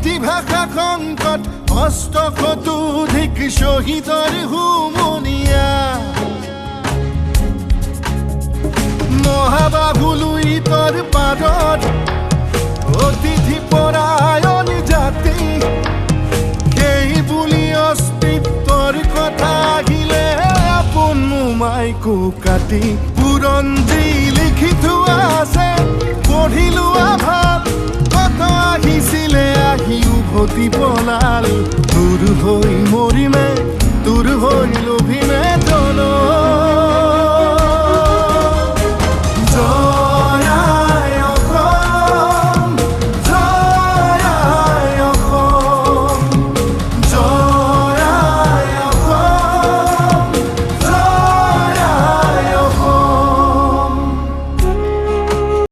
মাতৃভাষা সংকট হস্তশতোধিক শহীদৰ হুমনিয়া মহাবাহু লুইতৰ পাদত অতিথি পৰায়ণ জাতি সেই বুলি অস্তিত্বৰ কথা আহিলে আপোন মোমাইকো কাটি বুৰঞ্জী লিখি থোৱা আছে পঢ়ি লোৱা ভাল কত আহিছিলে আহি উভতি পলাল